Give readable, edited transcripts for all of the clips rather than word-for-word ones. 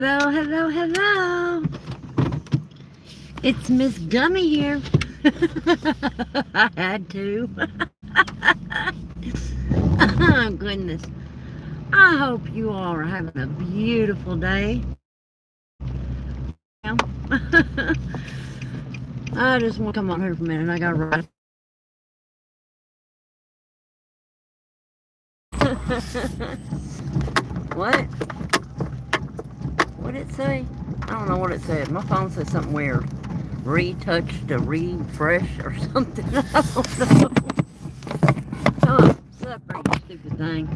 Hello, hello, hello. It's Miss Gummy here. I had to. Oh, goodness. I hope you all are having a beautiful day. I just want to come on here for a minute. I got to write. What? What did it say? I don't know what it said. My phone said something weird. Retouch to refresh or something. I don't know. Oh, suffering, you stupid thing.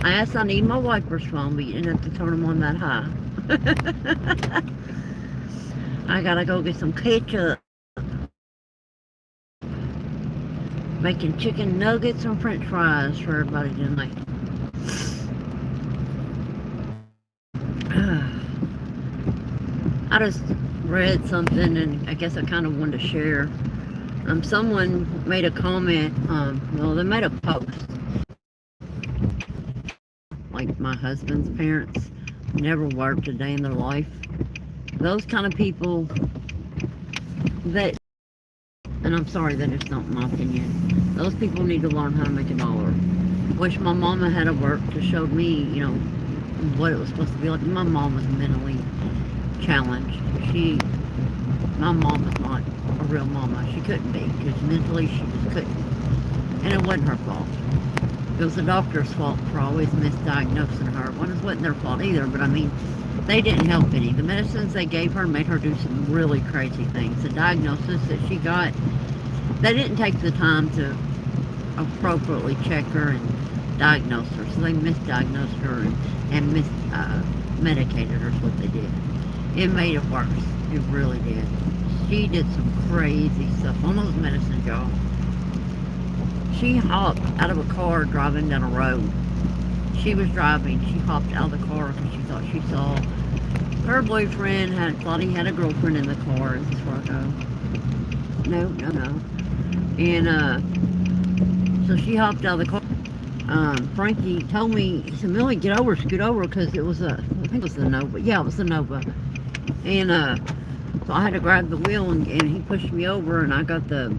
I asked I need my wipers phone, but you didn't have to turn them on that high. I gotta go get some ketchup. Making chicken nuggets and french fries for everybody tonight. I just read something and I guess I kind of wanted to share. Someone made a comment, well, they made a post. Like my husband's parents never worked a day in their life. Those kind of people that, and I'm sorry that it's not my opinion, those people need to learn how to make a dollar. Wish my mama had a work to show me, what it was supposed to be like. My mom was mentally challenged. My mom was not a real mama. She couldn't be, because mentally she just couldn't. And it wasn't her fault. It was the doctor's fault for always misdiagnosing her. Well, it wasn't their fault either, but I mean, they didn't help any. The medicines they gave her made her do some really crazy things. The diagnosis that she got, they didn't take the time to appropriately check her and diagnose her. So they misdiagnosed her and medicated her is what they did. It made it worse. It really did. She did some crazy stuff on those medicines, y'all. She hopped out of a car driving down a road. She was driving. She hopped out of the car because she thought she saw her boyfriend thought he had a girlfriend in the car. Is this where I go? No. And so she hopped out of the car. Frankie told me, he said, Millie, get over, scoot over, because it was I think it was the Nova. Yeah, it was the Nova. And so I had to grab the wheel, and he pushed me over, and I got the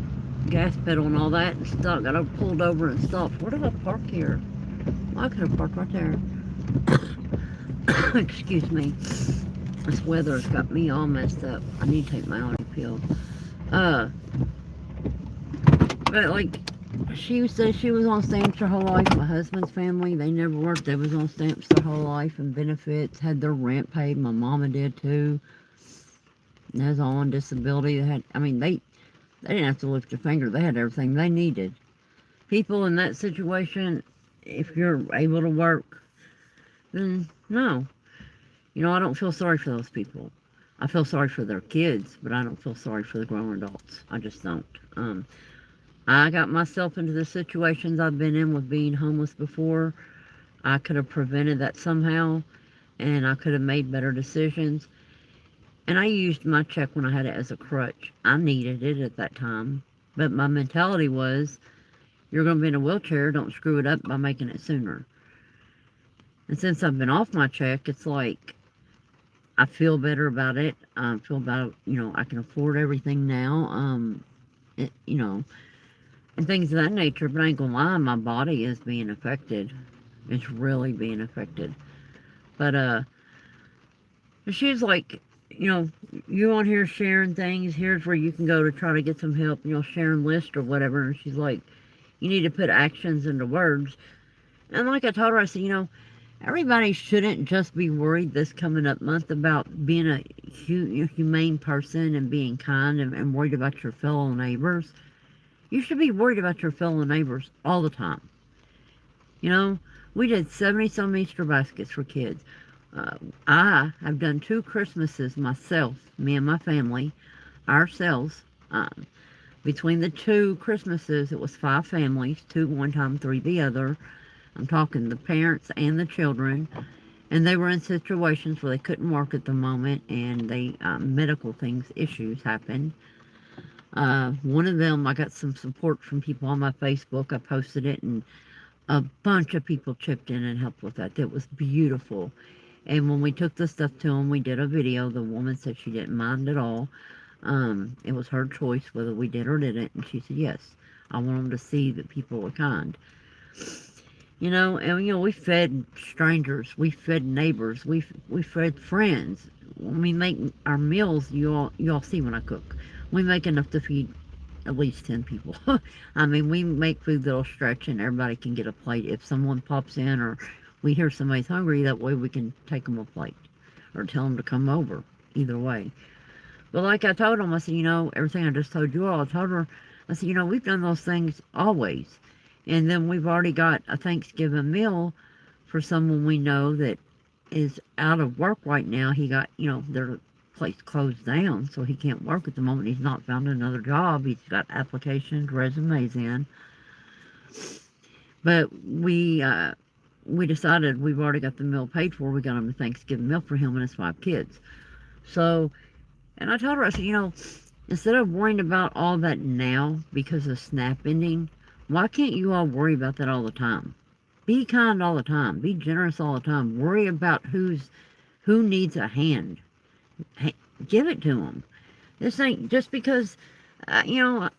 gas pedal and all that, and stopped. Got pulled over and stopped. Where did I park here? Well, I could have parked right there. Excuse me. This weather's got me all messed up. I need to take my allergy pill. But like, she said she was on stamps her whole life. My husband's family, they never worked. They was on stamps their whole life and benefits. Had their rent paid. My mama did too. And they was all on disability. They didn't have to lift a finger. They had everything they needed. People in that situation, if you're able to work, then no. I don't feel sorry for those people. I feel sorry for their kids, but I don't feel sorry for the grown adults. I just don't. I got myself into the situations I've been in with being homeless before. I could have prevented that somehow, and I could have made better decisions. And I used my check when I had it as a crutch. I needed it at that time. But my mentality was, you're going to be in a wheelchair, don't screw it up by making it sooner. And since I've been off my check, it's like, I feel better about it. I feel about, I can afford everything now. And things of that nature. But I ain't gonna lie, my body is being affected. It's really being affected. But she's like, you on here sharing things. Here's where you can go to try to get some help. Sharing lists or whatever. And she's like, you need to put actions into words. And like I told her, I said, everybody shouldn't just be worried this coming up month about being a humane person and being kind and worried about your fellow neighbors. You should be worried about your fellow neighbors all the time. We did 70-some Easter baskets for kids. I have done 2 Christmases myself, me and my family, ourselves. Between the 2 Christmases, it was 5 families, 2 one time, 3 the other. I'm talking the parents and the children. And they were in situations where they couldn't work at the moment, and medical issues happened. One of them, I got some support from people on my Facebook. I posted it, and a bunch of people chipped in and helped with that. That was beautiful. And when we took the stuff to them, we did a video. The woman said she didn't mind at all. It was her choice whether we did or didn't. And she said, yes, I want them to see that people are kind. And we fed strangers, we fed neighbors, we fed friends. When we make our meals, you all see when I cook, we make enough to feed at least 10 people. I mean, we make food that'll stretch and everybody can get a plate. If someone pops in or we hear somebody's hungry, that way we can take them a plate or tell them to come over. Either way. But like I told them, I said, everything I just told you all, I told her, I said, we've done those things always. And then we've already got a Thanksgiving meal for someone we know that is out of work right now. He got, their place closed down, so he can't work at the moment. He's not found another job. He's got applications, resumes in. But we decided we've already got the meal paid for. We got him a Thanksgiving meal for him and his 5 kids. So, and I told her, I said, instead of worrying about all that now because of SNAP ending, why can't you all worry about that all the time? Be kind all the time. Be generous all the time. Worry about who needs a hand. Give it to them. This ain't just because, you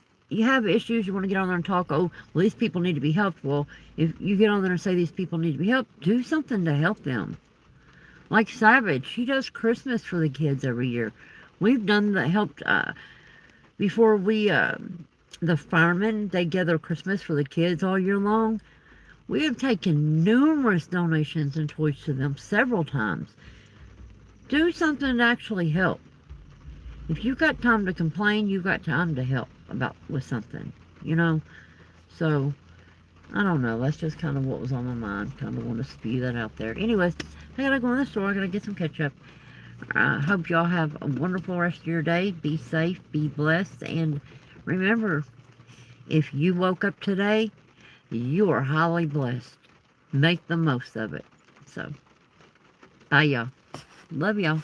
have issues, you want to get on there and talk, oh, well, these people need to be helped. Well, if you get on there and say these people need to be helped, do something to help them. Like Savage, she does Christmas for the kids every year. We've done the helped, before the firemen, they gather Christmas for the kids all year long. We have taken numerous donations and toys to them several times. Do something to actually help. If you've got time to complain, you've got time to help with something, So, I don't know. That's just kind of what was on my mind. Kind of want to spew that out there. Anyways, I gotta go in the store. I gotta get some ketchup. I hope y'all have a wonderful rest of your day. Be safe, be blessed, and remember, if you woke up today, you are highly blessed. Make the most of it. So, bye y'all. Love y'all.